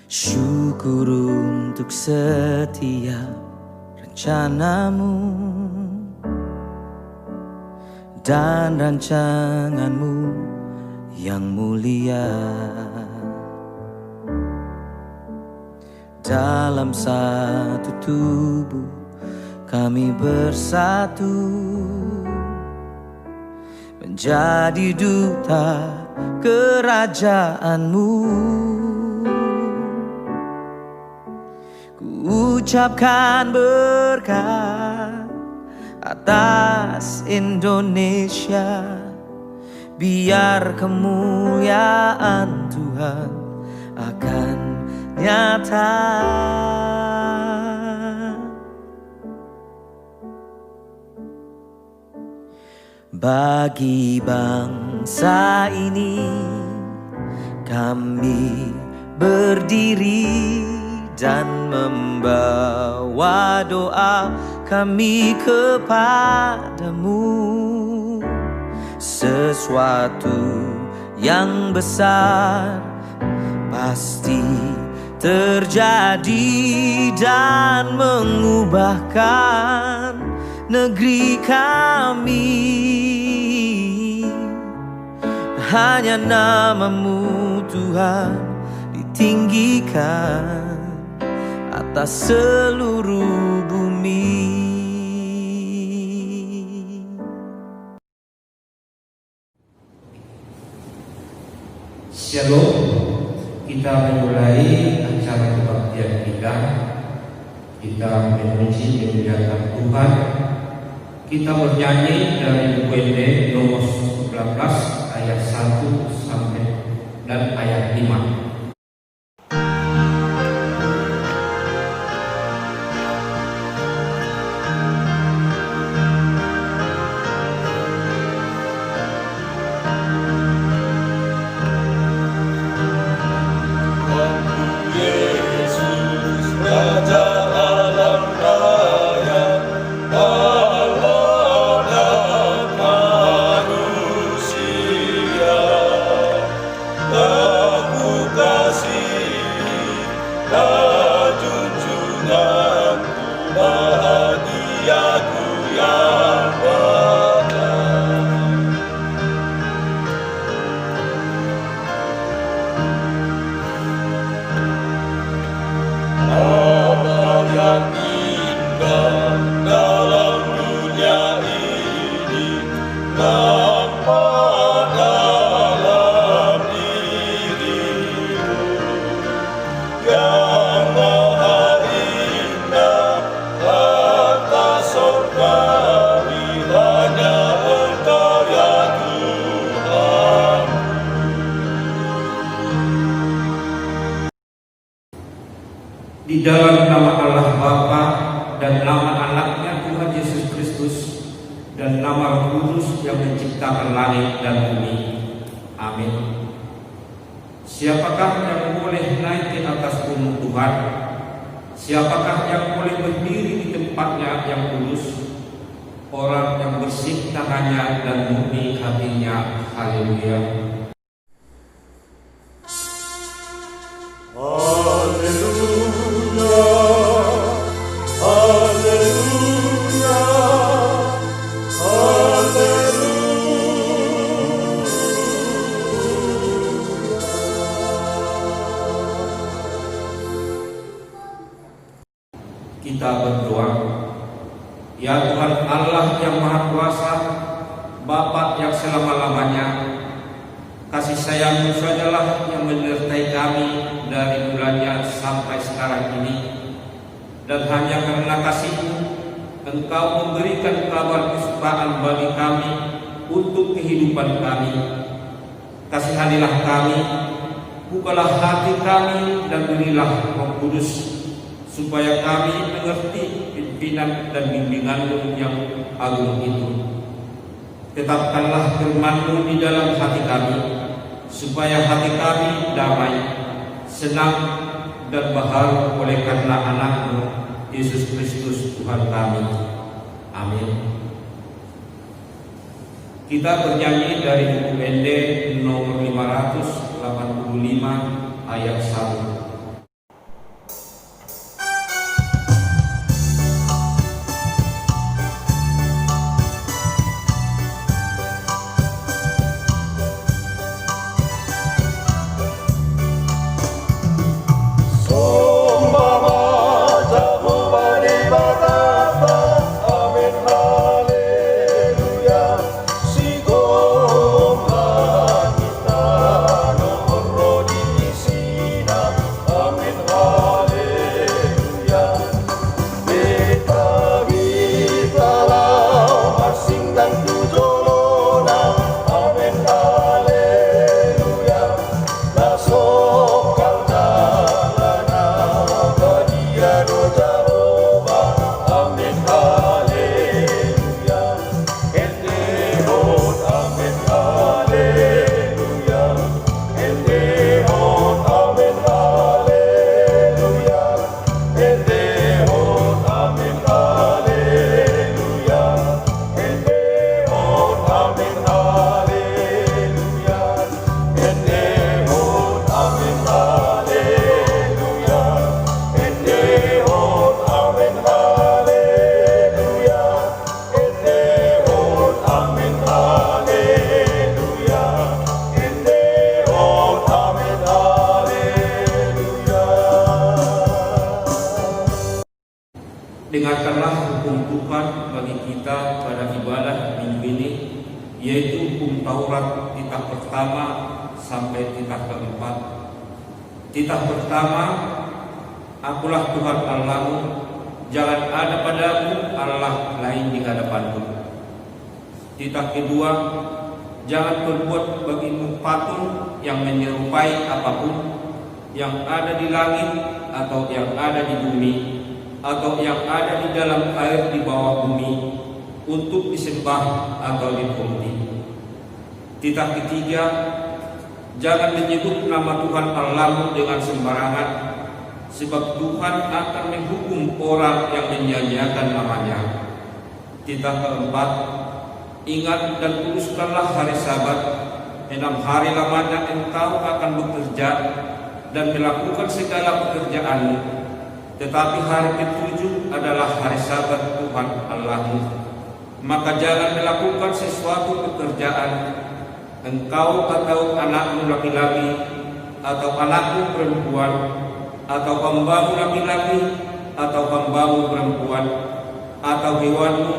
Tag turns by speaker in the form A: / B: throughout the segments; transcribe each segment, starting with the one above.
A: Syukur untuk setiap rencanamu dan rancanganmu yang mulia. Dalam satu tubuh kami bersatu, menjadi duta kerajaanmu. Ku ucapkan berkat atas Indonesia, biar kemuliaan Tuhan akan nyata. Bagi bangsa ini kami berdiri dan membawa doa kami kepadamu. Sesuatu yang besar pasti terjadi dan mengubahkan negeri kami. Hanya namamu Tuhan ditinggikan atas seluruh bumi.
B: Shalom, kita memulai acara kebaktian kita. Kita memuji memuliakan Tuhan. Kita bernyanyi dari UND nomor 19 ayat 1 sampai dan ayat 5. Di dalam nama Allah Bapa dan nama anaknya Tuhan Yesus Kristus dan nama Roh Kudus yang menciptakan langit dan bumi. Amin. Siapakah yang boleh naik ke atas gunung Tuhan? Siapakah yang boleh berdiri di tempatnya yang kudus? Orang yang bersih tangannya dan murni hatinya. Haleluya. Kita berdoa. Ya Tuhan Allah yang Maha Kuasa, Bapa yang selama-lamanya, kasih sayang-Mu sajalah yang menyertai kami dari mulanya sampai sekarang ini. Dan hanya karena kasih-Mu, Engkau memberikan kabar kesukaan bagi kami untuk kehidupan kami. Kasihanilah kami, bukalah hati kami dan berilah Roh Kudus, supaya kami mengerti pimpinan dan bimbingan-Mu yang agung itu. Tetapkanlah firman-Mu di dalam hati kami, supaya hati kami damai, senang, dan bahagia oleh karena anak-Mu, Yesus Kristus Tuhan kami. Amin. Kita bernyanyi dari buku ND nomor 585 ayat 1. Dengarkanlah hukum Tuhan bagi kita pada ibadah minggu ini, yaitu hukum Taurat titah pertama sampai titah keempat. Titah pertama, akulah Tuhan Allahmu, jangan ada padamu Allah lain di hadapanku. Titah kedua, jangan berbuat bagimu patung yang menyerupai apapun yang ada di langit atau yang ada di bumi atau yang ada di dalam air di bawah bumi untuk disembah atau dipuji. Titah ketiga, jangan menyebut nama Tuhan Allahmu dengan sembarangan, sebab Tuhan akan menghukum orang yang menyia-nyiakan namanya. Titah keempat, ingat dan kuduskanlah hari Sabat. 6 hari lamanya engkau akan bekerja dan melakukan segala pekerjaanmu. Tetapi hari ke-7 adalah hari Sabat Tuhan Allahmu. Maka jangan melakukan sesuatu pekerjaan, engkau atau anakmu laki-laki, atau anakmu perempuan, atau hambamu laki-laki, atau hambamu perempuan, atau hewanmu,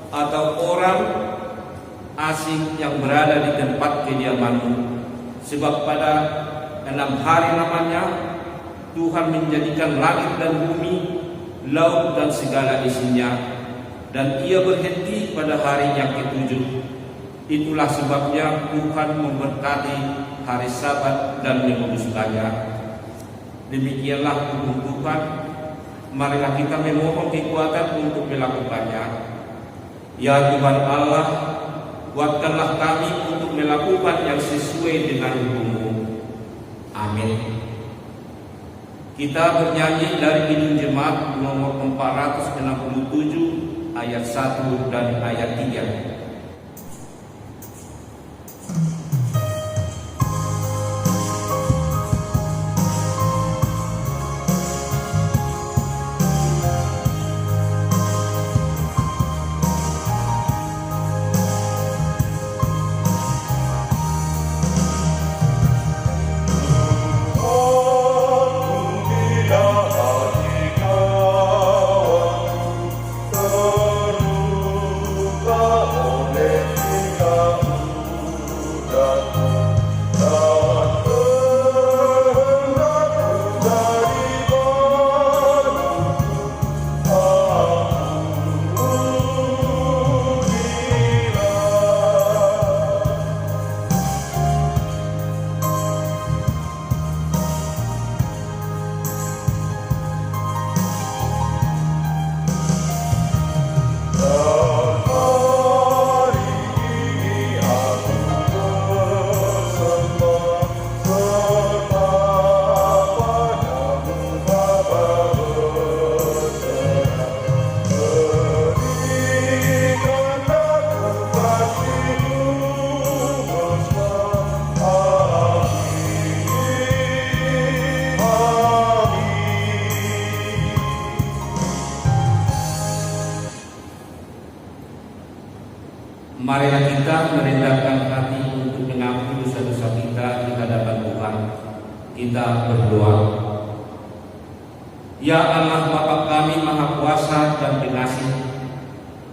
B: atau orang asing yang berada di tempat kediamanmu. Sebab pada 6 hari namanya Tuhan menjadikan langit dan bumi, laut dan segala isinya, dan Ia berhenti pada hari yang ke-7. Itulah sebabnya Tuhan memberkati hari Sabat dan menguduskannya. Demikianlah hukum Tuhan. Marilah kita memohon kekuatan untuk melakukannya. Ya Tuhan Allah, kuatkanlah kami untuk melakukan yang sesuai dengan hukum-Mu. Amin. Kita bernyanyi dari Kidung Jemaat nomor 467 ayat 1 dan ayat 3. Marilah kita merendahkan hati untuk mengaku dosa-dosa kita di hadapan Tuhan. Kita berdoa. Ya Allah Bapa kami Maha Kuasa dan Pengasih,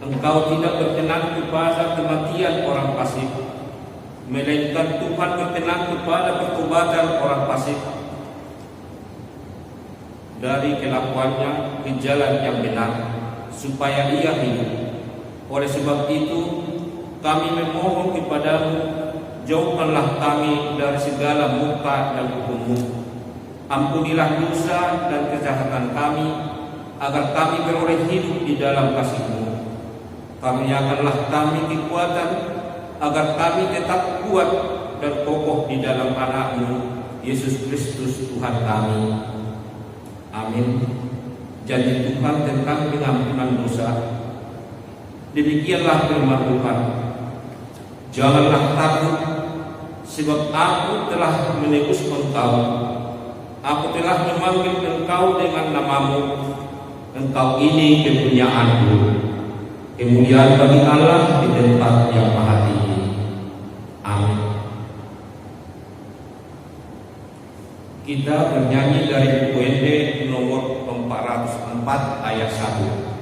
B: Engkau tidak berkenan kepada kematian orang fasik, melainkan Tuhan berkenan kepada pertobatan orang fasik dari kelakuannya ke jalan yang benar, supaya ia hidup. Oleh sebab itu, kami memohon kepadamu, jauhkanlah kami dari segala murka dan hukum-Mu. Ampunilah dosa dan kejahatan kami, agar kami beroleh hidup di dalam kasih-Mu. Karuniakanlah kami kekuatan, agar kami tetap kuat dan kokoh di dalam anak-Mu, Yesus Kristus Tuhan kami. Amin. Janji Tuhan tentang pengampunan dosa. Demikianlah firman Tuhan. Janganlah takut, sebab aku telah menebus engkau. Aku telah memanggil engkau dengan namamu. Engkau ini kepunyaanku. Kemuliaan bagi Allah di tempat yang maha tinggi. Amin. Kita bernyanyi dari buku ND nomor 404 ayat 1.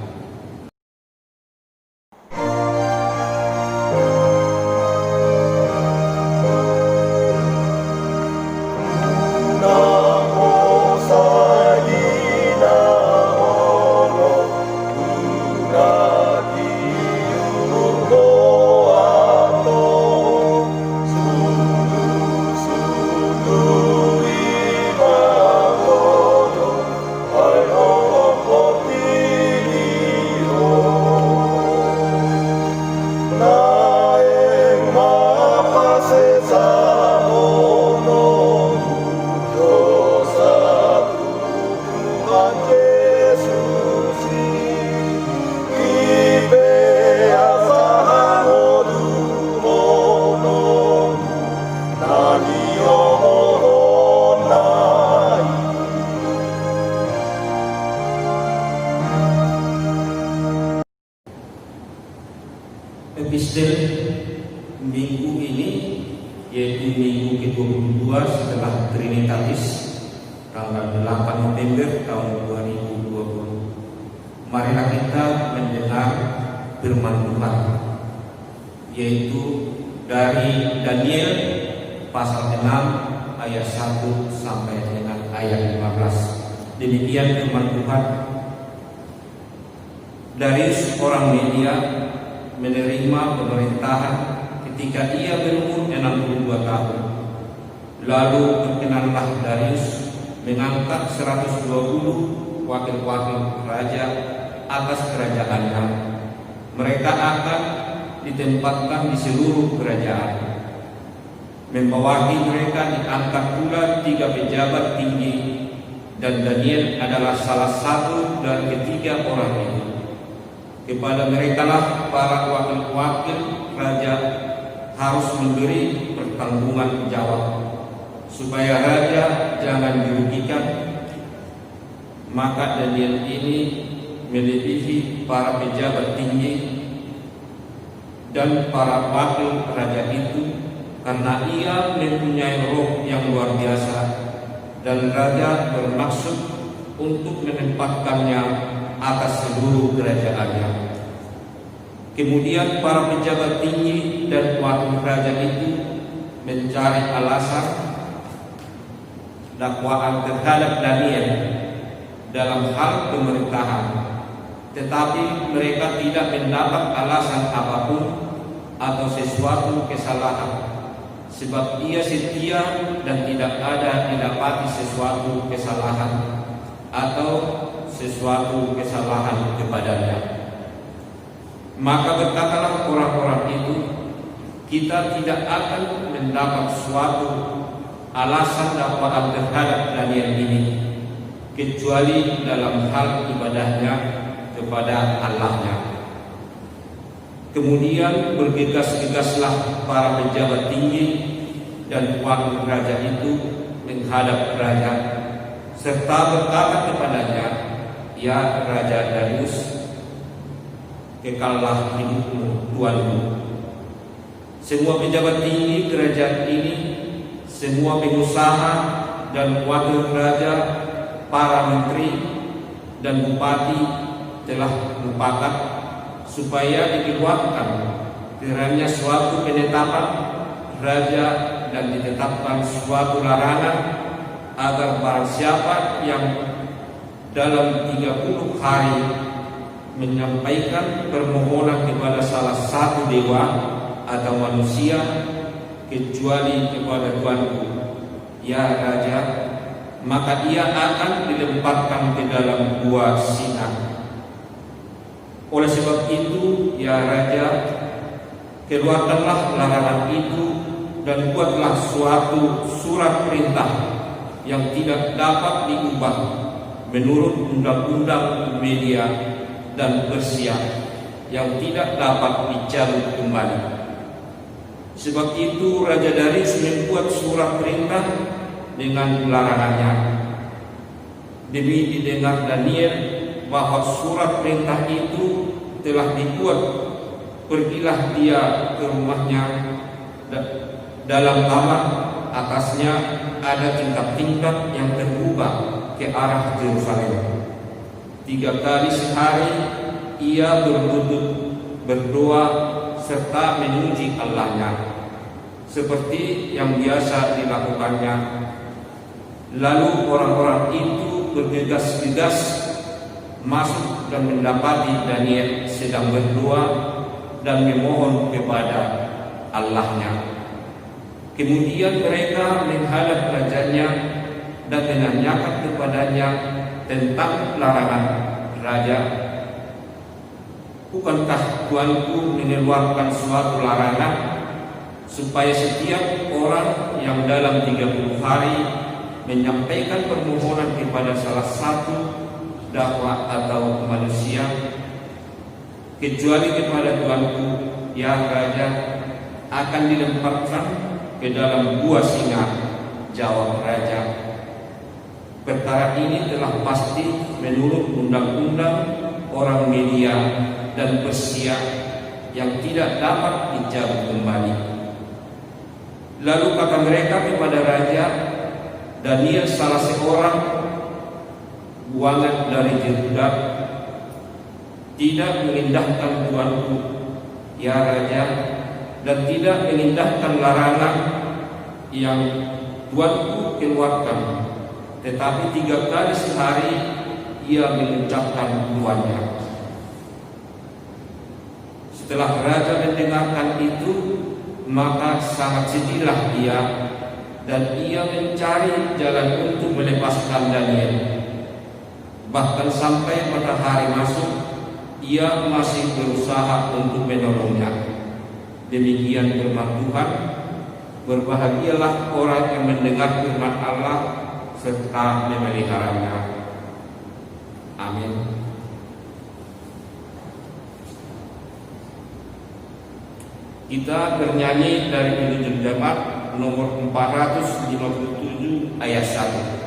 B: kedua setelah Trinitatis tanggal 8 November tahun 2020. Marilah kita mendengar firman Tuhan, yaitu dari Daniel pasal 6 ayat 1 sampai dengan ayat 15. Demikian firman Tuhan. Darius orang Media menerima pemerintahan ketika ia berumur 62 tahun. Lalu berkenanlah Darius mengangkat 120 wakil-wakil raja atas kerajaannya. Mereka akan ditempatkan di seluruh kerajaan. Membawahi mereka diangkat pula 3 pejabat tinggi, dan Daniel adalah salah satu dari ketiga orang itu. Kepada mereka lah para wakil-wakil raja harus memberi pertanggungan jawab, supaya raja jangan dirugikan. Maka Daniel ini melebihi para pejabat tinggi dan para wakil raja itu, karena ia mempunyai roh yang luar biasa, dan raja bermaksud untuk menempatkannya atas seluruh kerajaannya. Kemudian para pejabat tinggi dan wakil raja itu mencari alasan dakwaan terhadap Daniel dalam hal pemerintahan, tetapi mereka tidak mendapat alasan apapun atau sesuatu kesalahan, sebab ia setia dan tidak ada didapati sesuatu kesalahan atau sesuatu kesalahan kepadanya. Maka berkatalah orang-orang itu, kita tidak akan mendapat suatu alasan dakwaan terhadap Daniel ini, kecuali dalam hal ibadahnya kepada Allahnya. Kemudian bergegas-gegaslah para pejabat tinggi dan wakil raja itu menghadap raja, serta berkata kepadanya, ya Raja Darius, kekallah hidupmu tuanmu. Semua pejabat tinggi kerajaan ini, semua pengusaha dan wakil raja, para menteri dan bupati telah sepakat supaya dikeluarkan kiranya suatu penetapan raja dan ditetapkan suatu larangan agar barang siapa yang dalam 30 hari menyampaikan permohonan kepada salah satu dewa atau manusia, kecuali kepada Tuanku, ya Raja, maka ia akan dilemparkan ke dalam gua singa. Oleh sebab itu, ya Raja, keluarkanlah larangan itu dan buatlah suatu surat perintah yang tidak dapat diubah menurut undang-undang media dan Persia, yang tidak dapat dicabut kembali. Sebab itu Raja Darius membuat surat perintah dengan larangannya. Demi didengar Daniel bahwa surat perintah itu telah dibuat, pergilah dia ke rumahnya. Dalam kamar atasnya ada tingkap-tingkap yang terbuka ke arah Yerusalem. 3 kali sehari ia berlutut berdoa serta memuji Allahnya, seperti yang biasa dilakukannya. Lalu orang-orang itu bergegas-gegas masuk dan mendapati Daniel sedang berdoa dan memohon kepada Allahnya. Kemudian mereka menghadap rajanya dan menanyakan kepadanya tentang larangan raja. Bukankah Tuanku mengeluarkan suatu larangan supaya setiap orang yang dalam 30 hari menyampaikan permohonan kepada salah satu dakwah atau manusia, kecuali kepada Tuanku, ya Raja, akan dilemparkan ke dalam gua singa? Jawab raja, perkara ini telah pasti menurut undang-undang orang Media dan Persia yang tidak dapat dicabut kembali. Lalu kata mereka kepada raja, Daniel salah seorang buangan dari Yehuda, tidak mengindahkan tuanku, ya raja, dan tidak mengindahkan larangan yang tuanku keluarkan, tetapi 3 kali sehari ia mengucapkan tuannya. Setelah raja mendengarkan itu, maka sangat sedihlah ia, dan ia mencari jalan untuk melepaskan Daniel. Bahkan sampai matahari masuk, ia masih berusaha untuk menolongnya. Demikian firman Tuhan. Berbahagialah orang yang mendengar firman Allah serta memeliharanya. Amin. Kita bernyanyi dari Menuju Damai nomor 457 ayat 1.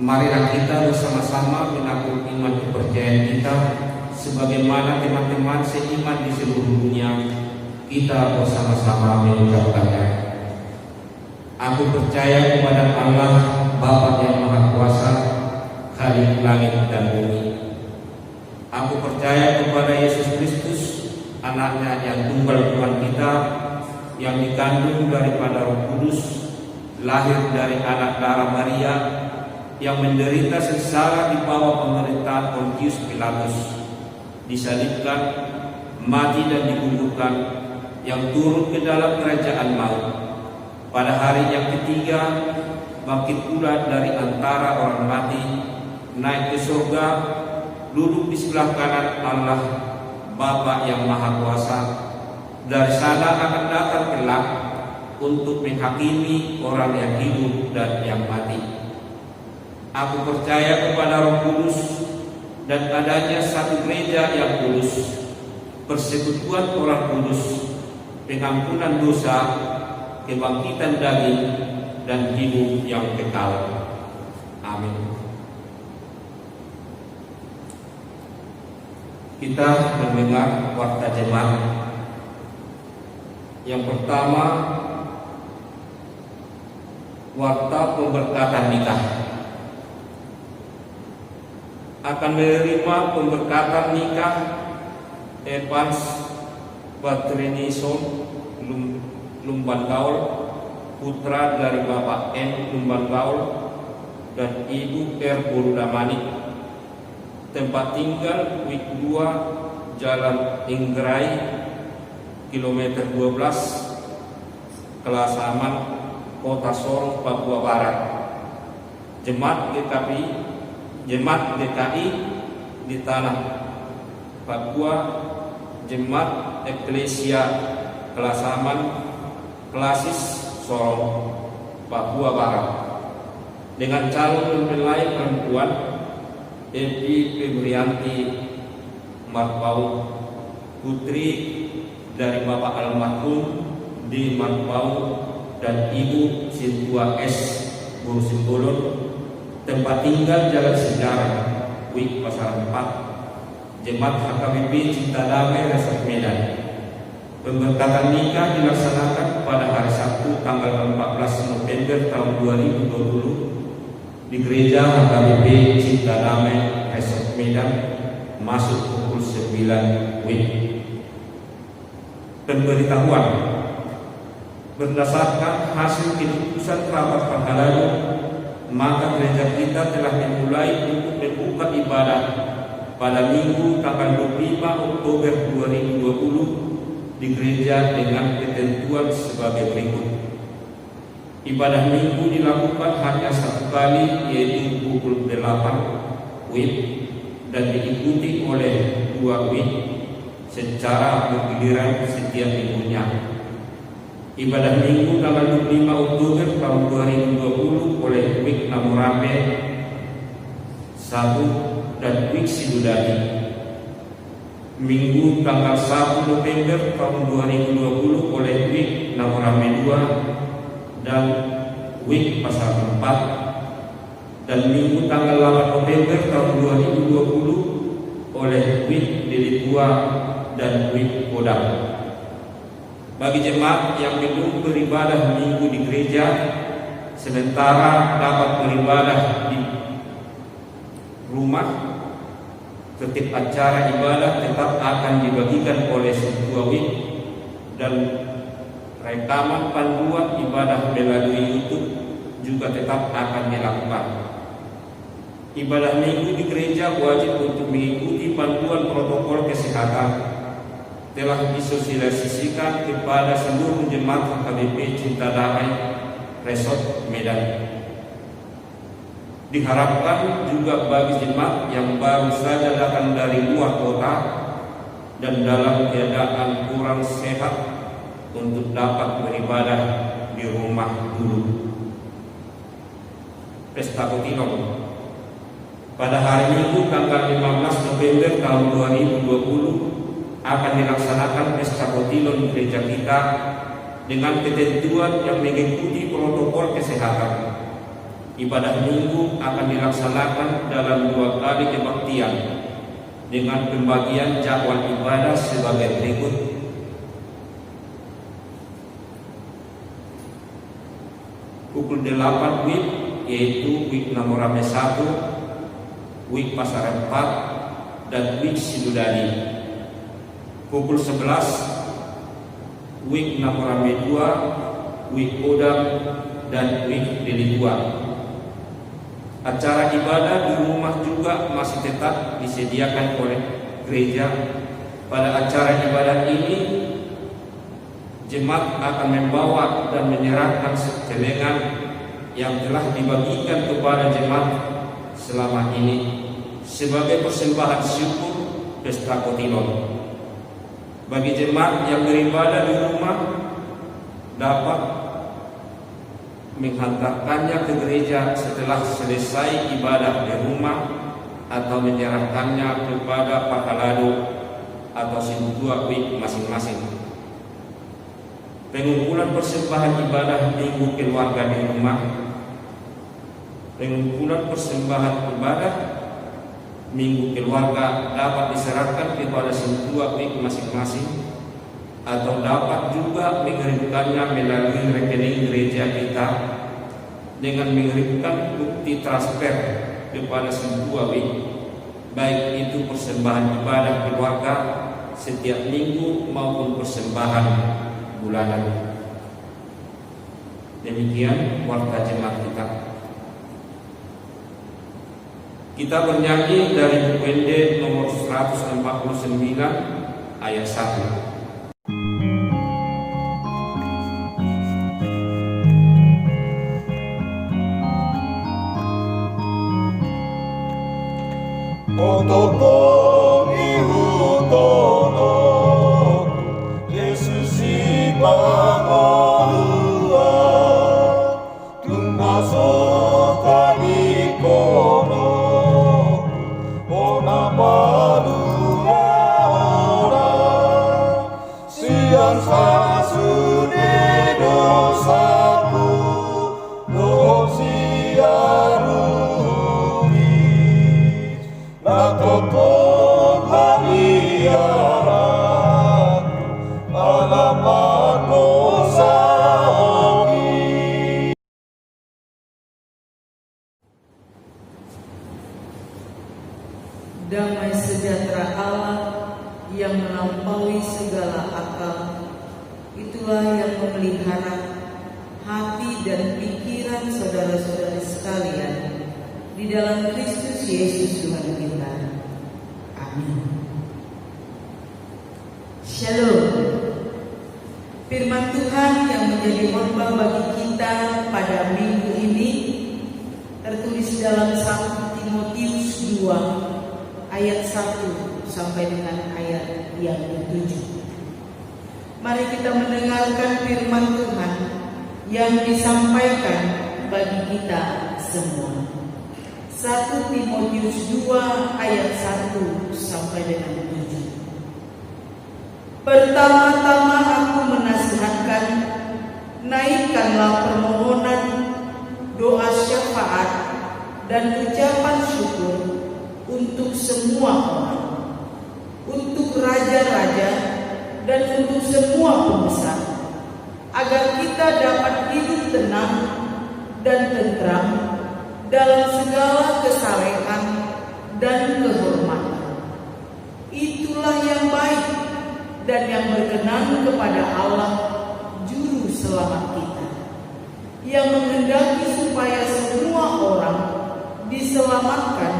B: Marilah kita bersama-sama mengaku iman kepercayaan kita sebagaimana teman-teman seiman di seluruh dunia kita bersama-sama mengucapkannya. Aku percaya kepada Allah Bapa yang Maha Kuasa, Khalik langit dan bumi. Aku percaya kepada Yesus Kristus, anaknya yang tunggal Tuhan kita, yang dikandung daripada Roh Kudus, lahir dari anak darah Maria, yang menderita sengsara di bawah pemerintahan Pontius Pilatus, disalibkan, mati dan dikuburkan, yang turun ke dalam kerajaan maut. Pada hari yang ketiga, bangkit pula dari antara orang mati, naik ke surga, duduk di sebelah kanan Allah Bapa yang Maha Kuasa. Dari sana akan datang kelak untuk menghakimi orang yang hidup dan yang mati. Aku percaya kepada Roh Kudus dan adanya satu gereja yang kudus, persekutuan orang kudus, pengampunan dosa, kebangkitan daging, dan hidup yang kekal. Amin. Kita mendengar warta jemaat. Yang pertama, warta pemberkatan nikah. Akan menerima pemberkatan nikah Evans Patrinison Lumbangaul, putra dari Bapak N. Lumbangaul dan Ibu R. Burudamani. Tempat tinggal Wik 2, Jalan Inggerai, kilometer 12, Kelasaman, Kota Sorong, Papua Barat. Jemaat GKI di tanah Papua, Jemaat Eklesia Kelasaman, Kelasis Sorong, Papua Barat, dengan calon mempelai perempuan Evi Febrianti Marpau, putri dari Bapak almarhum di Marpau dan Ibu Sintua S. Bursimbolon. Tempat tinggal Jalan Sejarah, Wik Pasar 4, Jemaat HKBP Cinta Damai Resort Medan. Pemberkatan nikah dilaksanakan pada hari Sabtu tanggal 14 November tahun 2020 di Gereja HKBP Cinta Damai Resort Medan, masuk pukul 9 WIB. Pemberitahuan: Berdasarkan hasil keputusan rapat Pangkalado, maka gereja kita telah memulai untuk membuka ibadah pada Minggu tanggal 25 Oktober 2020 di gereja dengan ketentuan sebagai berikut. Ibadah Minggu dilakukan hanya satu kali, yaitu pukul 8 WIB dan diikuti oleh 2 WIB secara bergiliran setiap minggunya. Ibadah Minggu tanggal 25 Oktober tahun 2020 oleh WIB Namurape 1 dan WIB Sidudadi. Minggu tanggal 1 November tahun 2020 oleh WIB Namurape 2 dan WIB Pasar 4, dan Minggu tanggal 8 November tahun 2020 oleh WIB Deli Tua dan WIB Kodam. Bagi jemaat yang belum beribadah Minggu di gereja, sementara dapat beribadah di rumah, tertib acara ibadah tetap akan dibagikan oleh sebuah WIB dan rekaman panduan ibadah melalui YouTube juga tetap akan dilakukan. Ibadah Minggu di gereja wajib untuk mengikuti panduan protokol kesehatan telah disosialisasikan kepada seluruh jemaat HKBP Cinta Damai Resort Medan. Diharapkan juga bagi jemaat yang baru saja datang dari luar kota dan dalam keadaan kurang sehat untuk dapat beribadah di rumah dulu. Pesta Kotilon pada hari Minggu tanggal 15 November tahun 2020 akan dilaksanakan pesta kotilon di gereja kita dengan ketentuan yang mengikuti protokol kesehatan. Ibadah Minggu akan dilaksanakan dalam 2 kali kebaktian dengan pembagian jadwal ibadah sebagai berikut. Pukul 8 WIB, yaitu WIB Namurape 1, WIB Pasar 4 dan WIB Sidudadi. Pukul 11 WIB Namurape 2, WIB Kodam dan WIB Deli Tua. Acara ibadah di rumah juga masih tetap disediakan oleh gereja. Pada acara ibadah ini, jemaat akan membawa dan menyerahkan celengan yang telah dibagikan kepada jemaat selama ini sebagai persembahan syukur pesta kotilon. Bagi jemaat yang beribadah di rumah dapat menghantarkannya ke gereja setelah selesai ibadah di rumah atau menyerahkannya kepada Pangkalado atau Sidudua WIB masing-masing. Pengumpulan persembahan ibadah Minggu keluarga di rumah. Pengumpulan persembahan ibadah Minggu keluarga dapat diserahkan kepada Sidudua WIB masing-masing atau dapat juga mengirimkannya melalui rekening gereja kita dengan mengirimkan bukti transfer kepada Sidudua WIB, baik itu persembahan ibadah keluarga setiap minggu maupun persembahan bulanan. Demikian warta jemaat kita. Kita bernyanyi dari buku ND nomor 149 ayat 1.
C: Ototo ihutono Yesus Immanuel Tumaso Kamikono Ona Madura Ora Sian Sasude dosaku No siarumi Natoto Mariara Alamat Nosaoki.
D: Damai sejahtera Allah yang melampaui segala akal, itulah yang memelihara hati dan pikiran saudara-saudari sekalian di dalam Kristus Yesus Tuhan kita. Amin. Shalom. Firman Tuhan yang menjadi khotbah bagi kita pada minggu ini tertulis dalam 1 Timotius 2 ayat 1 sampai dengan ayat yang ke-7. Mari kita mendengarkan firman Tuhan yang disampaikan bagi kita semua. 1 Timotius 2 ayat 1 sampai dengan 7. Pertama-tama aku menasihatkan, naikkanlah permohonan, doa syafaat, dan ucapan syukur untuk semua orang, untuk raja-raja, dan untuk semua pembesar, agar kita dapat hidup tenang dan tentram dalam segala kesalehan dan kehormatan. Itulah yang baik dan yang berkenan kepada Allah, Juru Selamat kita, yang menghendaki supaya semua orang diselamatkan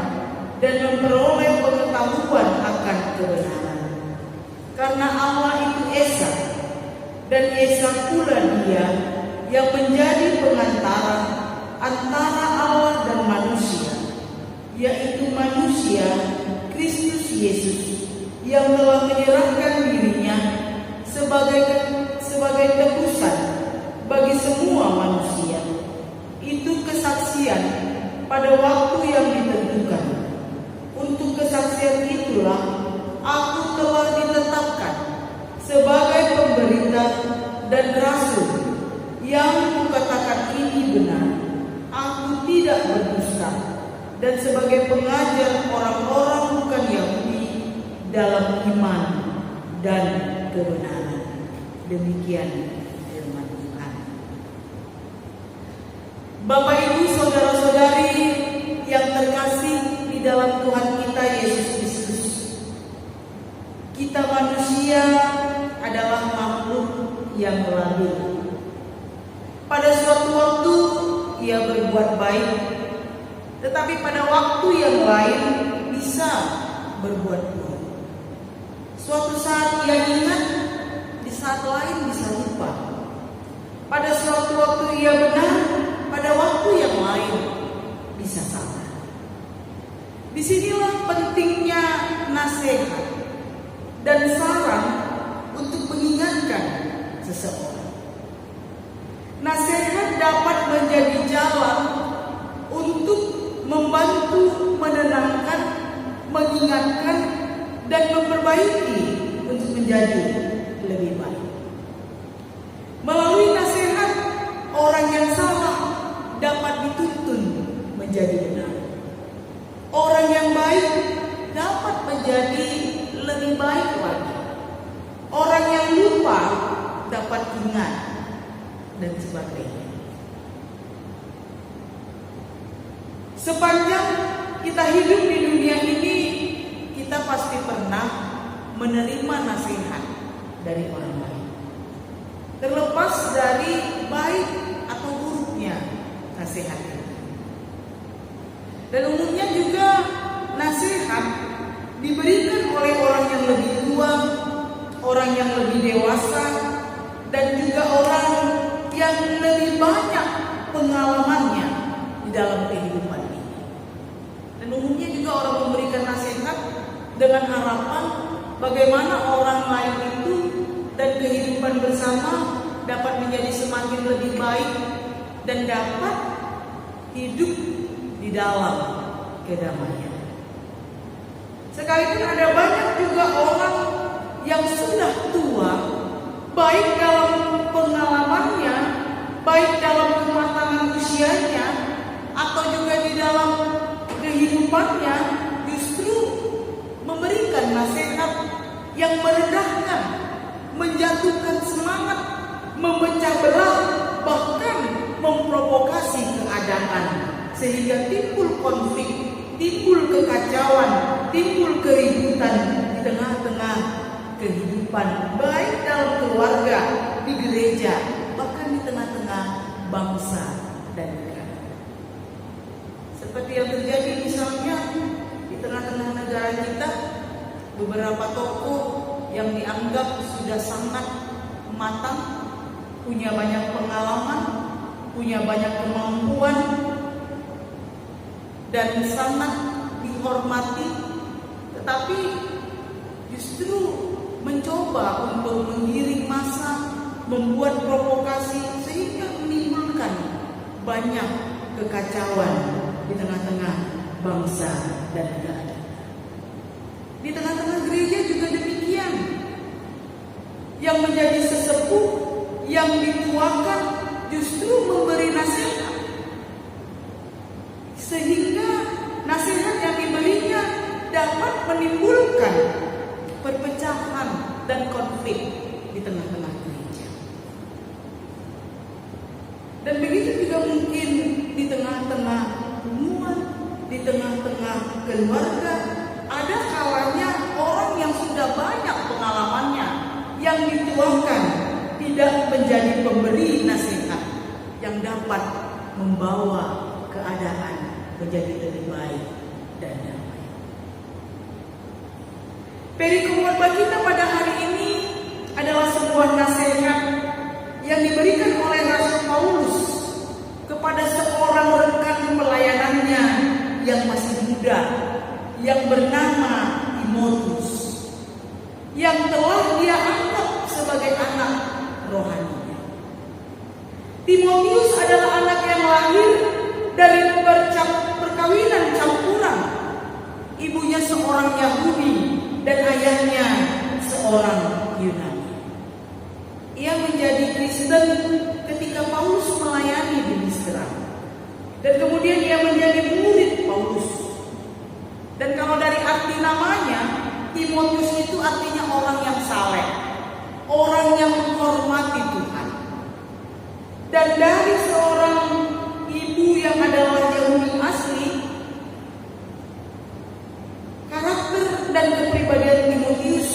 D: dan memperoleh pengetahuan akan kebenaran. Karena Allah itu Esa, dan Esa pula Dia yang menjadi pengantara antara Allah dan manusia, yaitu manusia Kristus Yesus, yang telah menyerahkan dirinya sebagai tebusan bagi semua manusia. Itu kesaksian pada waktu yang ditentukan. Untuk kesaksian itulah aku telah ditetapkan sebagai pemberita dan rasul yang kukatakan ini benar. Aku tidak berdusta, dan sebagai pengajar orang-orang bukan Yahudi dalam iman dan kebenaran. Demikian firman Tuhan. Bapak Ibu saudara-saudari yang terkasih di dalam Tuhan kita Yesus Kristus, kita manusia adalah makhluk yang labil. Pada suatu waktu ia berbuat baik, tetapi pada waktu yang lain bisa berbuat buruk. Suatu saat ia ingat, di saat lain bisa lupa. Pada suatu waktu ia benar, pada waktu yang lain bisa salah. Disinilah pentingnya nasihat dan saran untuk mengingatkan seseorang. Nasihat dapat menjadi jalan untuk membantu menenangkan, mengingatkan, dan memperbaiki untuk menjadi lebih baik. Melalui nasihat, orang yang salah dapat dituntun menjadi benar. Orang yang baik dapat menjadi lebih baik lagi. Orang yang lupa dapat ingat, dan sebagainya. Sepanjang kita hidup di dunia ini, kita pasti pernah menerima nasihat dari orang lain. Terlepas dari baik atau buruknya nasihat itu. Dan umumnya juga nasihat diberikan oleh orang yang lebih tua, orang yang lebih dewasa, dan juga orang yang lebih banyak pengalamannya di dalam kehidupan ini. Dan umumnya juga orang memberikan nasihat dengan harapan bagaimana orang lain itu dan kehidupan bersama dapat menjadi semakin lebih baik dan dapat hidup di dalam kedamaian. Sekalipun ada banyak juga orang yang sudah tua, baik dalam pengalamannya, baik dalam kematangan usianya, atau juga di dalam kehidupannya, justru memberikan nasihat yang merendahkan, menjatuhkan semangat, memecah belah, bahkan memprovokasi keadaan, sehingga timbul konflik, timbul kekacauan, timbul keributan di tengah-tengah kehidupan, baik dalam keluarga, di gereja, bahkan di tengah-tengah bangsa dan negara. Seperti yang terjadi misalnya di tengah-tengah negara kita, beberapa tokoh yang dianggap sudah sangat matang, punya banyak pengalaman, punya banyak kemampuan, dan sangat dihormati, tetapi justru mencoba untuk menggiring massa, membuat provokasi sehingga menimbulkan banyak kekacauan di tengah-tengah bangsa dan negara. Di tengah-tengah gereja juga demikian. Yang menjadi sesepuh, yang dituakan justru memberi nasihat, sehingga nasihat yang diberinya dapat menimbulkan perpecahan dan konflik di tengah-tengah gereja. Dan begitu juga mungkin di tengah-tengah hubungan, di tengah-tengah keluarga, ada kalanya orang yang sudah banyak pengalamannya, yang dituakan tidak menjadi pemberi nasihat yang dapat membawa keadaan menjadi lebih baik dan damai. Perikop kita pada hari ini adalah sebuah nasihat yang diberikan oleh Rasul Paulus kepada seorang rekan pelayanannya yang masih muda, yang bernama Timotius, yang telah dia anggap sebagai anak rohaninya. Timotius adalah anak yang lahir dari perkawinan campuran. Ibunya seorang Yahudi dan ayahnya seorang Yunani. Ia menjadi Kristen ketika Paulus melayani di Listra, dan kemudian ia menjadi murid Paulus. Dan kalau dari arti namanya, Timotius itu artinya orang yang saleh, orang yang menghormati Tuhan. Dan dari seorang ibu yang adalah Yahudi asli, karakter dan kepribadian Timotius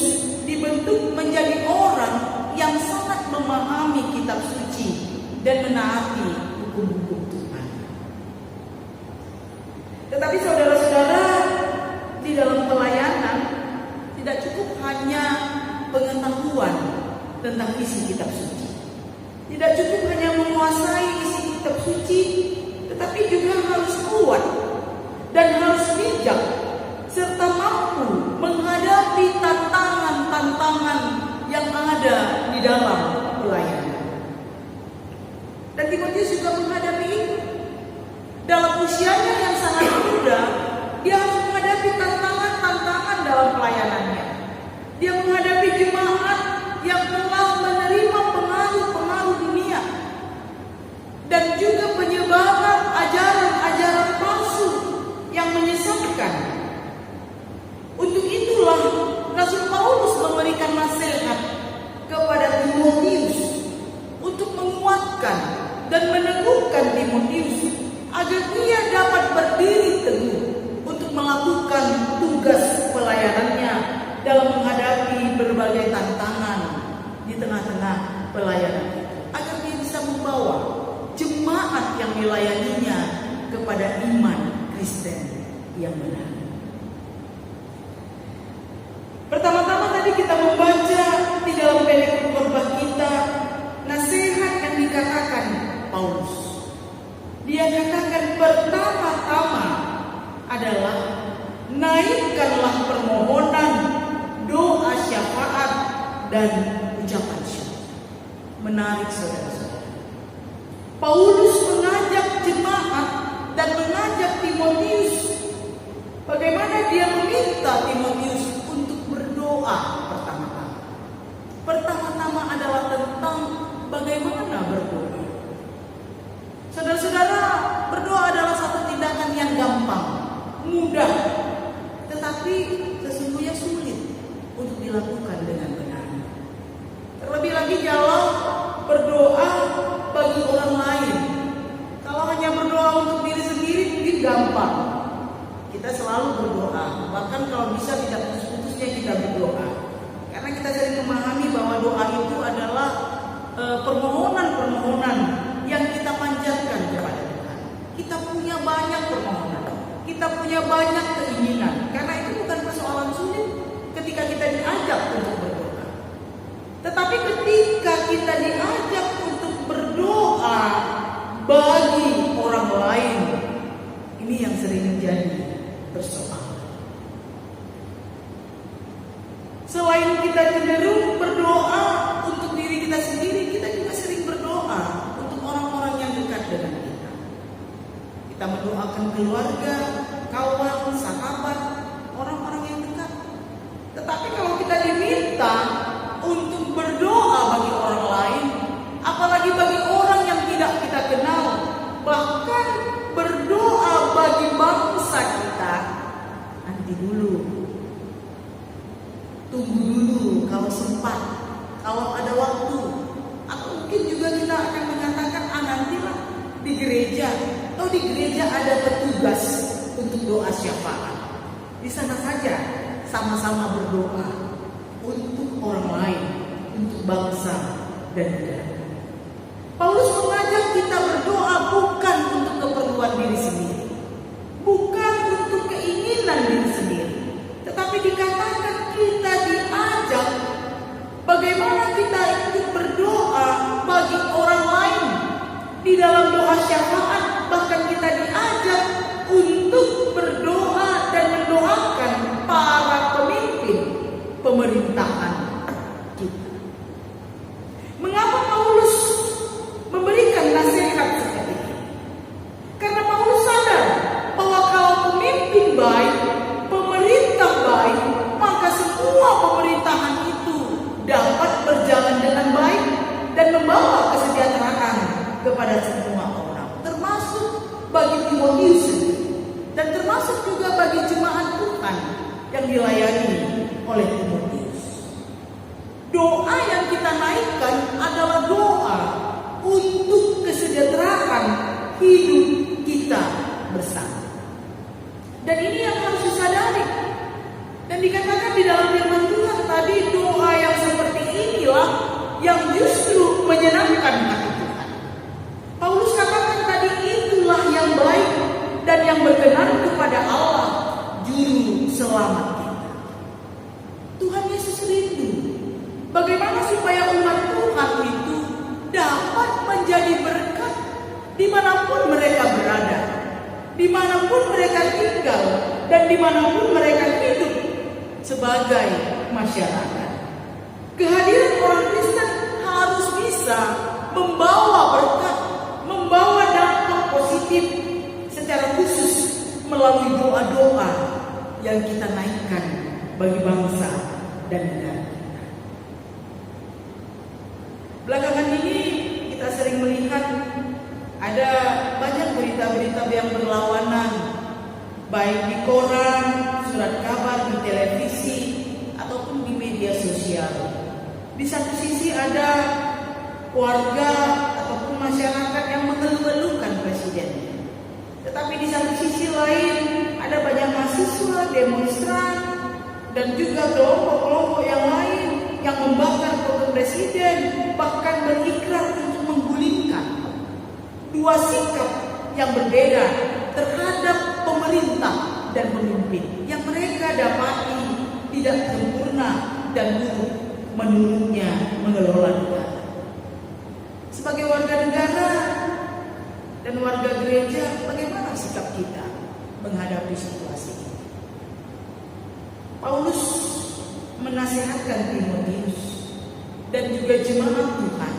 D: dibentuk menjadi orang yang sangat memahami kitab suci dan menaati hukum-hukum Tuhan. Tetapi saudara-saudara, di dalam pelayanan tidak cukup hanya pengetahuan tentang isi kitab suci. Tidak cukup hanya menguasai isi kitab suci, tetapi juga harus kuat dan harus bijak, serta mampu menghadapi tantangan-tantangan yang ada di dalam pelayanan. Dan Timotius juga menghadapi itu. Dalam usianya yang sangat muda, dia harus menghadapi tantangan-tantangan dalam pelayanannya. Dia menghadapi jemaat yang telah menerima pengaruh-pengaruh dunia, dan juga penyebaran ajaran-ajaran palsu yang menyesatkan. Untuk itulah Rasul Paulus memberikan nasihat kepada Timotius untuk menguatkan dan meneguhkan Timotius agar ia dapat berdiri teguh untuk melakukan tugas pelayanannya dalam menghadapi berbagai tantangan di tengah-tengah pelayanan itu, agar dia bisa membawa jemaat yang dilayaninya kepada iman Kristen yang benar. Pertama-tama tadi kita membaca di dalam perikop khotbah kita nasihat yang dikatakan Paulus. Dia katakan pertama-tama adalah naikkanlah permohonan, doa syafaat, dan ucapan syukur. Menarik saudara-saudara. Paulus mengajak jemaat dan mengajak Timotius, bagaimana dia meminta Timotius untuk berdoa pertama-tama. Pertama-tama adalah tentang bagaimana berdoa. Saudara-saudara, berdoa adalah satu tindakan yang gampang, mudah, tetapi sesungguhnya sulit untuk dilakukan dengan benar. Terlebih lagi kalau berdoa bagi orang lain. Kalau hanya berdoa untuk diri sendiri mungkin gampang. Kita selalu berdoa, bahkan kalau bisa tidak putus-putusnya kita berdoa. Karena kita sering memahami bahwa doa itu adalah permohonan-permohonan yang kita panjatkan Selain kita cenderung berdoa untuk diri kita sendiri, kita juga sering berdoa untuk orang-orang yang dekat dengan kita. Kita mendoakan keluarga, kawan, sahabat, orang-orang yang dekat. Tetapi kalau kita diminta untuk berdoa bagi orang lain, apalagi bagi orang yang tidak kita kenal, bahkan berdoa bagi bangsa kita, nanti dulu. Tunggu dulu kalau sempat, kalau ada waktu. Atau mungkin juga kita akan mengatakan, nantilah di gereja. Atau di gereja ada petugas untuk doa syafaat. Di sana saja sama-sama berdoa untuk orang lain, untuk bangsa dan negara. Paulus mengajak kita berdoa bukan untuk keperluan diri sendiri, bukan untuk keinginan diri sendiri, tetapi dikatakan kita diajak bagaimana kita ikut berdoa bagi orang lain. Di dalam doa syafaat bahkan kita diajak untuk berdoa dan mendoakan para pemimpin pemerintahan kita. Mengapa Paulus memberikan nasihat seperti ini? Karena Paulus sadar bahwa kalau pemimpin baik, pemerintah baik, maka semua pemerintahan itu dapat berjalan dengan baik dan membawa kesejahteraan kepada semua orang, termasuk bagi Timotius dan termasuk juga bagi jemaat Tuhan yang dilayani oleh Timotius. Doa yang kita naikkan adalah doa untuk kesejahteraan hidup kita bersama. Dan ini yang harus disadari. Dan dikatakan di dalam firman Tuhan tadi, doa yang seperti inilah yang justru menyenangkan hati Tuhan. Paulus katakan tadi, itulah yang baik dan yang berkenan kepada Allah, juru selamat kita. Tuhan Yesus rindu bagaimana supaya umat Tuhan itu dapat menjadi berkat dimanapun mereka berada, dimanapun mereka tinggal, dan dimanapun mereka hidup sebagai masyarakat. Kehadiran orang Kristen harus bisa membawa berkat, membawa dampak positif secara khusus melalui doa-doa yang kita naikkan bagi bangsa dan negara kita. Belakangan ini kita sering melihat ada banyak berita-berita yang berlawanan, baik di koran, surat kabar, di televisi, ataupun di media sosial. Di satu sisi ada warga ataupun masyarakat yang mengeluh-elukan presiden. Tetapi di satu sisi lain ada banyak mahasiswa, demonstran, dan juga kelompok-kelompok yang lain yang membakar foto presiden, bahkan berikrar untuk menggulingkan. Dua sikap yang berbeda terhadap pemerintah dan pemimpin yang mereka dapati tidak sempurna dan buruk menurutnya mengelola negara. Sebagai warga negara dan warga gereja, bagaimana sikap kita menghadapi situasi ini? Paulus menasihatkan Timotius dan juga jemaat Tuhan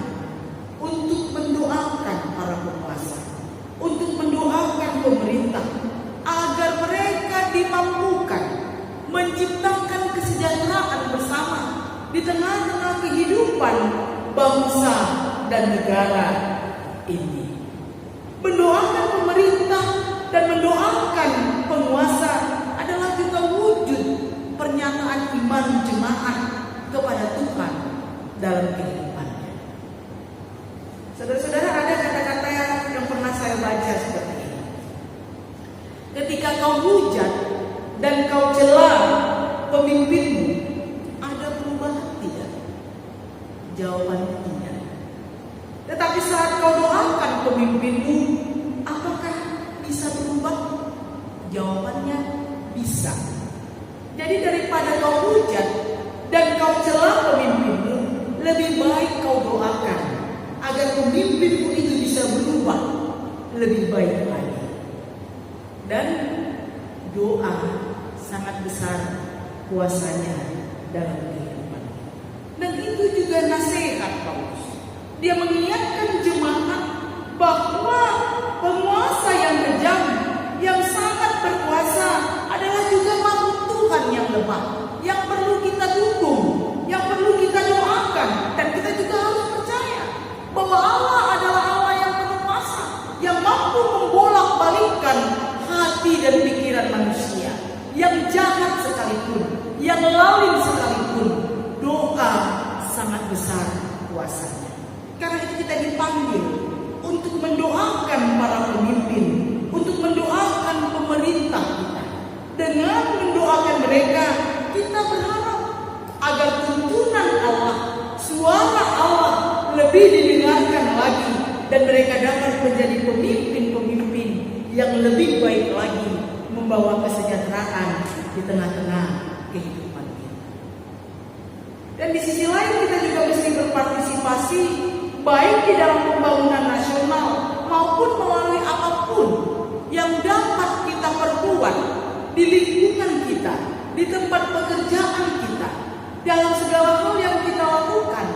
D: untuk mendoakan para penguasa, untuk mendoakan pemerintah agar mereka dimampukan menciptakan kesejahteraan bersama di tengah-tengah kehidupan bangsa dan negara ini. Mendoakan pemerintah dan mendoakan penguasa adalah juga wujud pernyataan iman jemaat kepada Tuhan dalam kehidupannya. Saudara-saudara, ada kata-kata yang pernah saya baca seperti ini. Ketika kau hujat dan kau cela pemimpinmu, ada perubahan tidak? Jawabannya tidak. Tetapi saat kau doakan pemimpinmu, apakah bisa berubah? Jawabannya bisa. Jadi daripada kau hujat dan kau cela pemimpinmu, lebih baik kau doakan agar pemimpinmu itu bisa berubah lebih baik lagi. Dan doa sangat besar kuasanya dalam kehidupan. Dan itu juga nasihat Paulus. Dia mengingatkan jemaat bahwa penguasa yang kejam, yang sangat berkuasa adalah juga makhluk Tuhan yang lemah, yang perlu kita dukung, yang perlu kita doakan, dan kita juga harus percaya bahwa Allah adalah Allah yang penuh kuasa, yang mampu membolak-balikkan hati dan pikiran manusia, yang jahat sekalipun, yang lalim sekalipun, doa sangat besar kuasanya. Karena itu kita dipanggil untuk mendoakan para pemimpin, untuk mendoakan pemerintah kita. Dengan mendoakan mereka, kita berharap agar tuntunan Allah, suara Allah lebih didengarkan lagi, dan mereka dapat menjadi pemimpin-pemimpin yang lebih baik lagi, membawa kesejahteraan di tengah-tengah kehidupan kita. Dan di sisi lain kita juga mesti berpartisipasi, baik di dalam pembangunan nasional maupun melalui apapun yang dapat kita perbuat di lingkungan kita, di tempat pekerjaan kita, dalam segala hal yang kita lakukan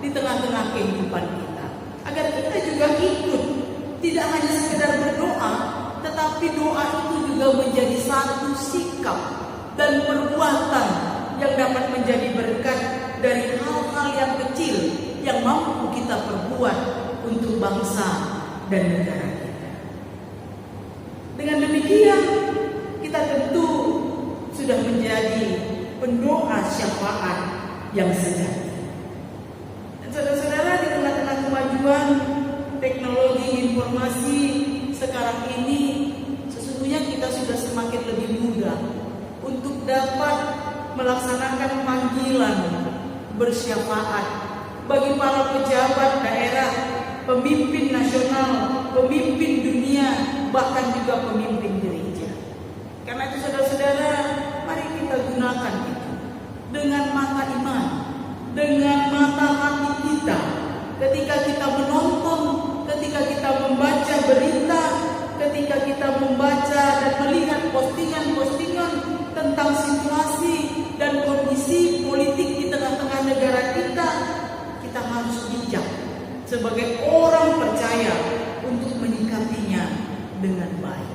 D: di tengah-tengah kehidupan kita, agar kita juga ikut, tidak hanya sekedar berdoa, tetapi doa itu juga menjadi satu sikap dan perbuatan yang dapat menjadi berkat dari hal-hal yang kecil yang mampu kita perbuat untuk bangsa dan negara kita. Dengan demikian, kita tentu sudah menjadi pendoa syafaat yang sejati. Dan saudara-saudara, di tengah-tengah kemajuan teknologi informasi sekarang ini, sesungguhnya kita sudah semakin lebih mudah untuk dapat melaksanakan panggilan bersyafaat bagi para pejabat daerah, pemimpin nasional, pemimpin dunia, bahkan juga pemimpin gereja. Karena itu saudara-saudara, mari kita gunakan itu dengan mata iman, dengan mata hati kita. Ketika kita menonton, ketika kita membaca berita, ketika kita membaca dan melihat postingan-postingan tentang situasi dan kondisi politik di tengah-tengah negara kita, kita harus bijak sebagai orang percaya untuk menyikapinya dengan baik.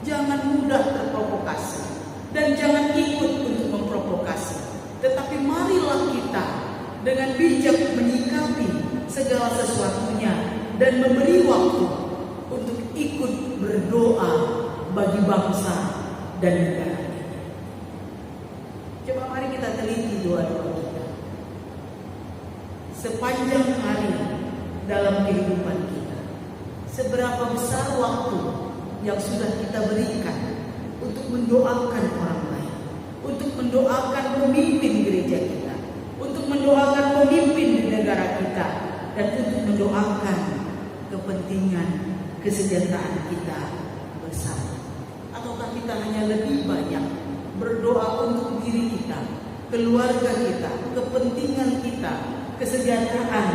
D: Jangan mudah terprovokasi dan jangan ikut untuk memprovokasi. Tetapi marilah kita dengan bijak menyikapi segala sesuatunya dan memberi waktu untuk ikut berdoa bagi bangsa dan negara kita. Coba mari kita teliti doa-doa kita. Sepanjang hari dalam kehidupan kita, seberapa besar waktu yang sudah kita berikan untuk mendoakan orang lain, untuk mendoakan pemimpin gereja kita, untuk mendoakan pemimpin di negara kita, dan untuk mendoakan kepentingan kesejahteraan kita bersama. Ataukah kita hanya lebih banyak berdoa untuk diri kita, keluarga kita, kepentingan kita, kesejahteraan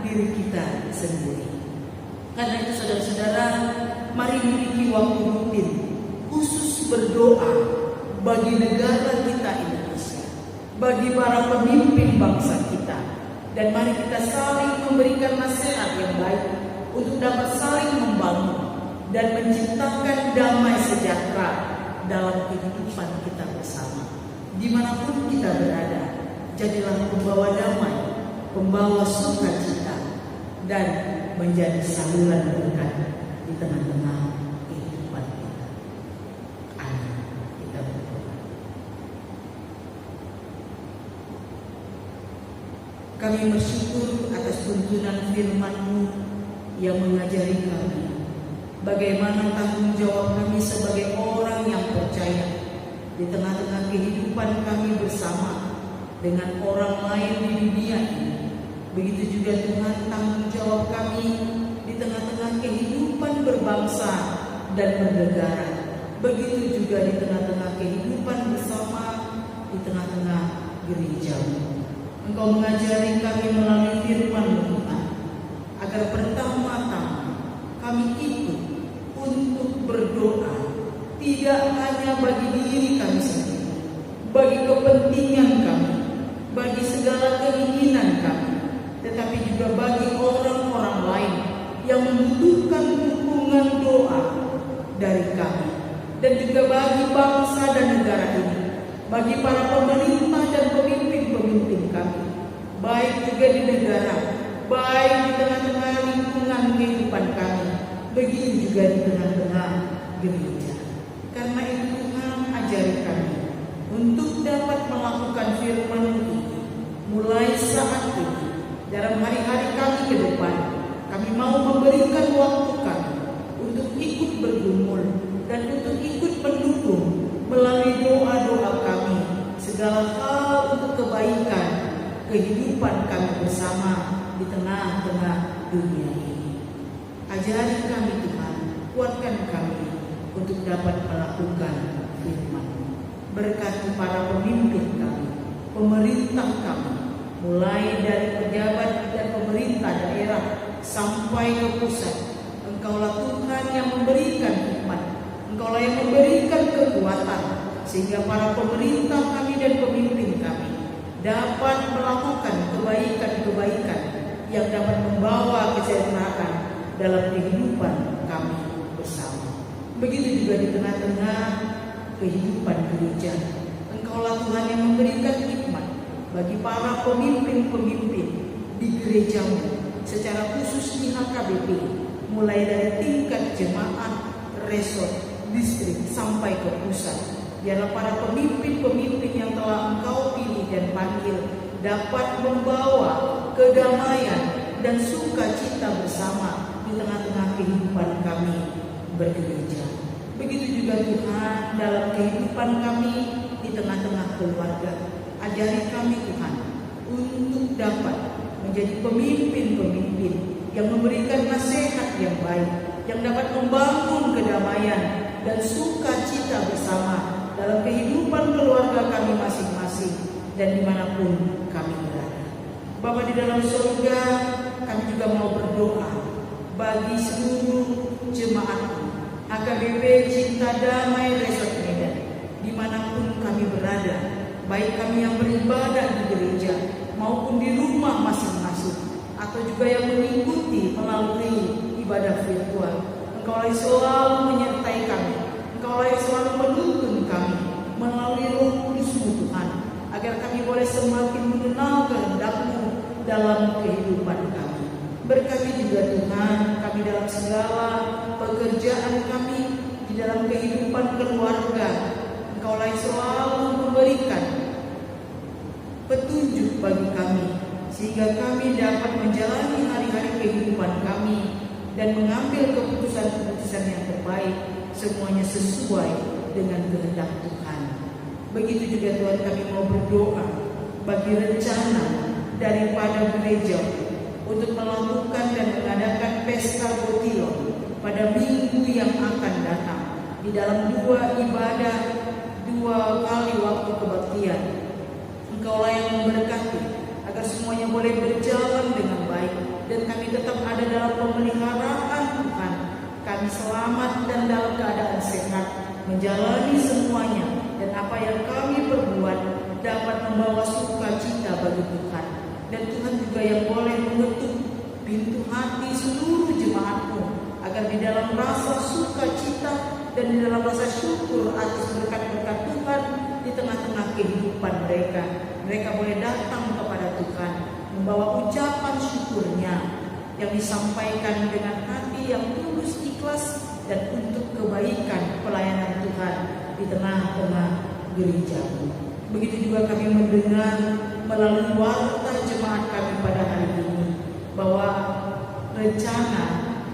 D: diri kita sendiri? Karena itu saudara-saudara, mari memiliki waktu rutin khusus berdoa bagi negara kita Indonesia, bagi para pemimpin bangsa kita, dan mari kita saling memberikan nasihat yang baik untuk dapat saling membangun dan menciptakan damai sejahtera dalam kehidupan kita bersama. Dimanapun kita berada, jadilah pembawa damai, pembawa sukacita, dan menjadi saluran berkat di tengah-tengah kehidupan kita. Amin. Kita berdoa. Kami bersyukur atas tuntunan firman-Mu yang mengajari kami bagaimana tanggung jawab kami sebagai orang yang percaya di tengah-tengah kehidupan kami bersama dengan orang lain di dunia ini. Begitu juga Tuhan, tanggung jawab kami di tengah-tengah kehidupan berbangsa dan bernegara. Begitu juga di tengah-tengah kehidupan bersama di tengah-tengah gereja-Mu. Engkau mengajari kami melalui firman-Mu Tuhan, agar pertama-tama kami ikut untuk berdoa, tidak hanya bagi diri kami sendiri, bagi kepentingan kami, dan juga bagi bangsa dan negara ini, bagi para pemerintah dan pemimpin-pemimpin kami, baik juga di negara, baik di tengah-tengah lingkungan kehidupan kami, begitu juga di tengah-tengah gereja. Karena itu Tuhan, ajari kami untuk dapat melakukan firman ini mulai saat ini. Dalam hari-hari kami ke depan, kami mau memberikan waktu kami untuk ikut bergumul dan untuk ikut mendukung melalui doa-doa kami segala hal untuk kebaikan kehidupan kami bersama di tengah-tengah dunia ini. Ajari kami Tuhan, kuatkan kami untuk dapat melakukan firman. Berkati para pemimpin kami, pemerintah kami, mulai dari pejabat dan pemerintah daerah sampai ke pusat. Engkaulah Tuhan yang memberikan hikmat, Engkaulah yang memberikan kekuatan, sehingga para pemerintah kami dan pemimpin kami dapat melakukan kebaikan-kebaikan yang dapat membawa kesejahteraan dalam kehidupan kami bersama. Begitu juga di tengah-tengah kehidupan gereja, Engkaulah Tuhan yang memberikan hikmat bagi para pemimpin-pemimpin di gerejamu, secara khusus di HKBP, mulai dari tingkat jemaat, resort, distrik sampai ke pusat. Biarlah para pemimpin-pemimpin yang telah Engkau pilih dan panggil dapat membawa kedamaian dan sukacita bersama di tengah-tengah kehidupan kami bergereja. Begitu juga Tuhan dalam kehidupan kami di tengah-tengah keluarga. Ajari kami Tuhan untuk dapat menjadi pemimpin-pemimpin yang memberikan nasihat yang baik, yang dapat membangun kedamaian dan sukacita bersama dalam kehidupan keluarga kami masing-masing dan dimanapun kami berada. Bapa di dalam surga, kami juga mau berdoa bagi seluruh jemaat HKBP Cinta Damai Resort Medan, dimanapun kami berada, baik kami yang beribadah di gereja maupun di rumah masing-masing, atau juga yang mengikuti melalui ibadah virtual. Engkaulah yang selalu menyertai kami, Engkaulah yang selalu menuntun kami melalui Roh Kudus-Mu Tuhan, agar kami boleh semakin mengenal kehendak-Mu dalam kehidupan kami. Berkati juga Tuhan kami dalam segala pekerjaan kami, di dalam kehidupan keluarga. Engkaulah yang selalu memberikan petunjuk bagi kami, sehingga kami dapat menjalani hari-hari kehidupan kami dan mengambil keputusan-keputusan yang terbaik, semuanya sesuai dengan kehendak Tuhan. Begitu juga Tuhan, kami mau berdoa bagi rencana daripada gereja untuk melakukan dan mengadakan pesta Botilon pada minggu yang akan datang, di dalam 2 ibadah, 2 kali waktu kebaktian. Engkaulah yang memberkati agar semuanya boleh berjalan dengan baik dan kami tetap ada dalam pemeliharaan Tuhan. Kami selamat dan dalam keadaan sehat menjalani semuanya, dan apa yang kami perbuat dapat membawa sukacita bagi Tuhan. Dan Tuhan juga yang boleh mengetuk pintu hati seluruh jemaat-Mu, agar di dalam rasa sukacita dan di dalam rasa syukur atas berkat-berkat Tuhan di tengah-tengah kehidupan mereka, mereka boleh datang kepada Tuhan membawa ucapan syukurnya yang disampaikan dengan hati yang tulus, ikhlas, dan untuk kebaikan pelayanan Tuhan di tengah-tengah gereja. Begitu juga kami mendengar melalui warta jemaat kami pada hari ini bahwa rencana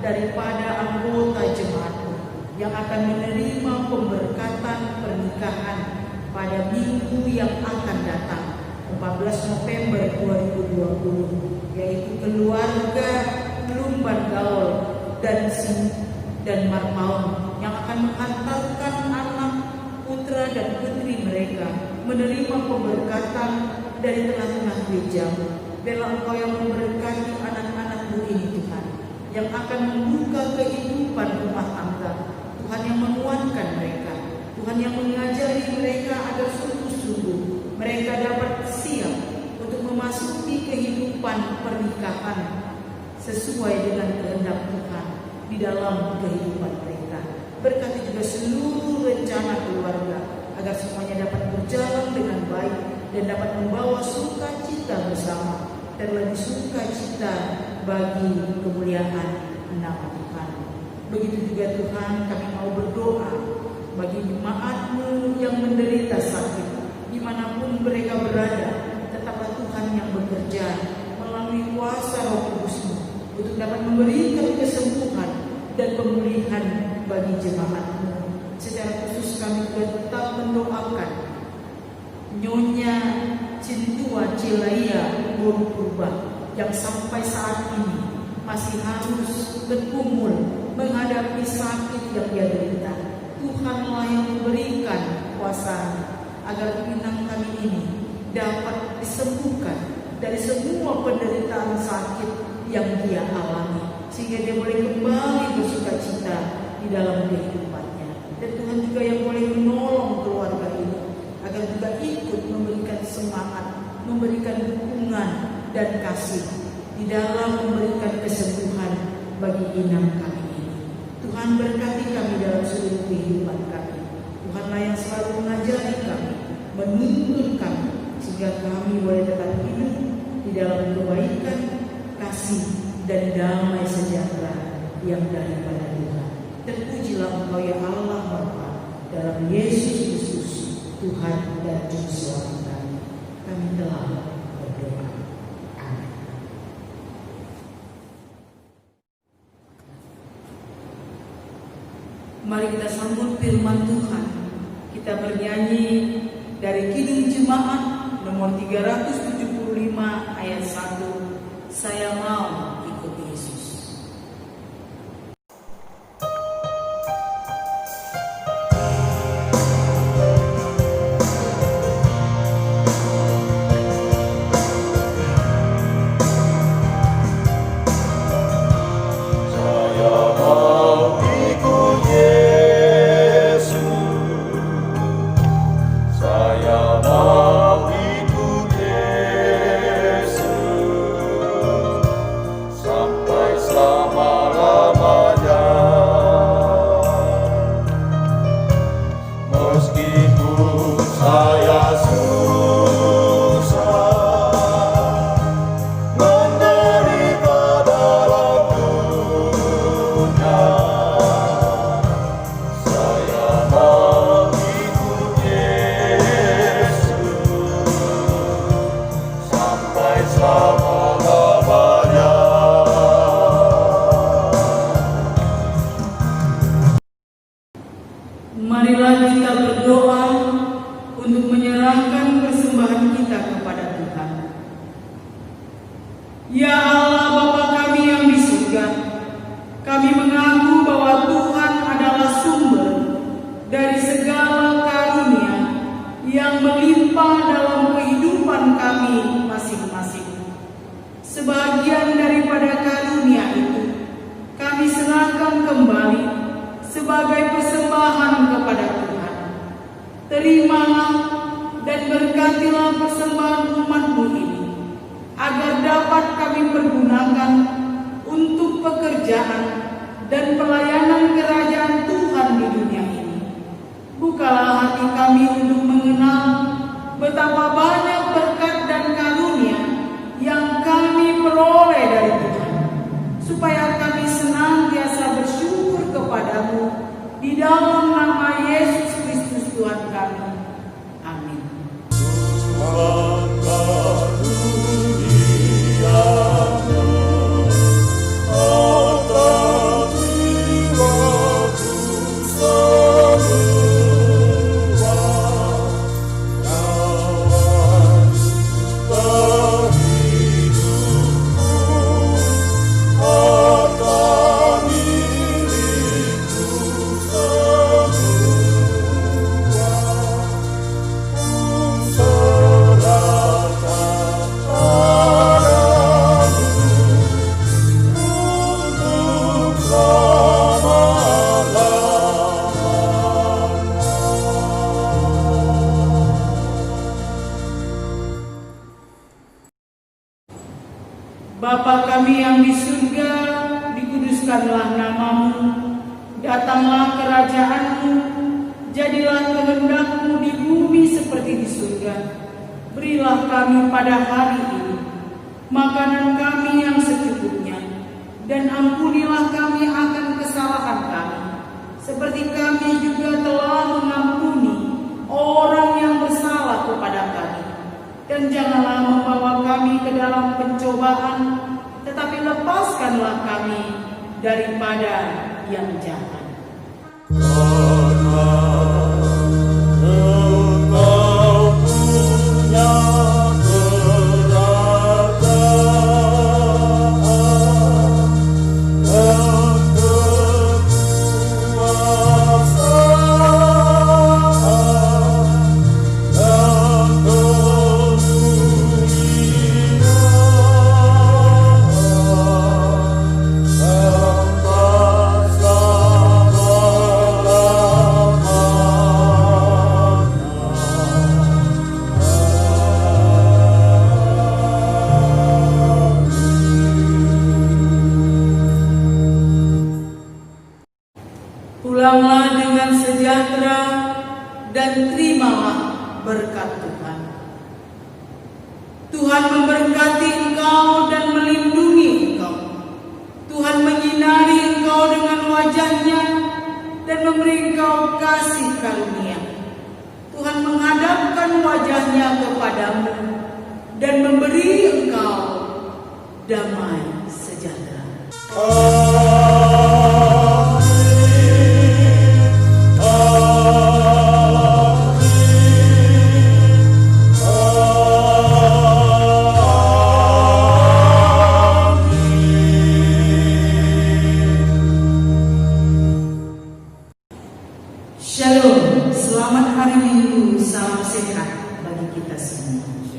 D: daripada anggota jemaat yang akan menerima pemberkatan pernikahan pada minggu yang akan datang 14 November 2020, yaitu keluarga Lumban Gaul dan Marpaun yang akan menghantarkan anak putra dan putri mereka menerima pemberkatan dari tengah-tengah gereja. Biarlah Engkau yang memberkati anak-anak-Mu ini Tuhan, yang akan membuka kehidupan rumah tangga. Tuhan yang menguatkan mereka, Tuhan yang mengajari mereka agar sungguh-sungguh mereka dapat siap untuk memasuki kehidupan pernikahan sesuai dengan kehendak Tuhan di dalam kehidupan mereka. Berkati juga seluruh rencana keluarga, agar semuanya dapat berjalan dengan baik dan dapat membawa sukacita bersama, terlebih sukacita bagi kemuliaan nama Tuhan. Begitu juga Tuhan, kami mau berdoa bagi jemaat-Mu yang menderita sakit, dimanapun mereka berada. Tetaplah Tuhan yang bekerja melalui kuasa Roh Kudus-Mu untuk dapat memberikan kesembuhan dan pemulihan bagi jemaat-Mu. Secara khusus kami juga tetap mendoakan Nyonya Cintua Cilaya Boru Purba yang sampai saat ini masih harus bergumul menghadapi sakit yang dia derita. Tuhanlah yang memberikan kuasa agar pinang kami ini dapat disembuhkan dari semua penderitaan sakit yang dia alami, sehingga dia boleh kembali bersukacita di dalam kehidupannya. Dan Tuhan juga yang boleh menolong keluarga ini agar juga ikut memberikan semangat, memberikan dukungan dan kasih di dalam memberikan kesembuhan bagi inang kami ini. Tuhan berkati kami dalam seluruh kehidupan kami. Tuhanlah yang selalu mengajari kami, menuntun kami, sehingga kami boleh tetap hidup di dalam kebaikan, kasih, dan damai sejahtera yang daripada Tuhan. Terpujilah Engkau ya Allah Bapa, dalam Yesus Kristus, Tuhan dan Juru Selamat kami. Kami telah berdoa. Amin. Mari kita sambut firman Tuhan. Kita bernyanyi dari Kidung Jemaat nomor 375 ayat 1. Saya mau ikut Yesus. Marilah kita berdoa untuk menyerahkan persembahan kita kepada Tuhan. Ya Allah Bapa kami yang di surga, kami mengaku bahwa Tuhan adalah sumber dari segala karunia yang melimpah dalam kehidupan kami masing-masing. Sebagian daripada karunia itu kami serahkan kembali sebagai persembahan kepada Tuhan. Terimalah dan berkatilah persembahan umat-Mu ini, agar dapat kami pergunakan untuk pekerjaan dan pelayanan kerajaan Tuhan di dunia ini. Bukalah hati kami untuk mengenal betapa banyak berkat dan karunia yang kami peroleh dari Tuhan, supaya kami senantiasa bersyukur kepadamu di dalam nama Yesus Kristus Tuhan kami. Amin. Bapa kami yang di surga, dikuduskanlah nama-Mu, datanglah kerajaan-Mu, jadilah kehendak-Mu di bumi seperti di surga. Berilah kami pada hari ini makanan kami yang secukupnya, dan ampunilah kami akan kesalahan kami, seperti kami juga telah mengampuni orang yang bersalah kepada kami. Dan janganlah membawa kami ke dalam pencobaan, tetapi lepaskanlah kami daripada yang jahat. Pulanglah dengan sejahtera dan terimalah berkat Tuhan. Tuhan memberkati engkau dan melindungi engkau. Tuhan menyinari engkau dengan wajah-Nya dan memberi engkau kasih karunia. Tuhan menghadapkan wajah-Nya kepadamu dan memberi engkau damai sejahtera. Shalom, selamat hari Minggu, salam sehat bagi kita semua.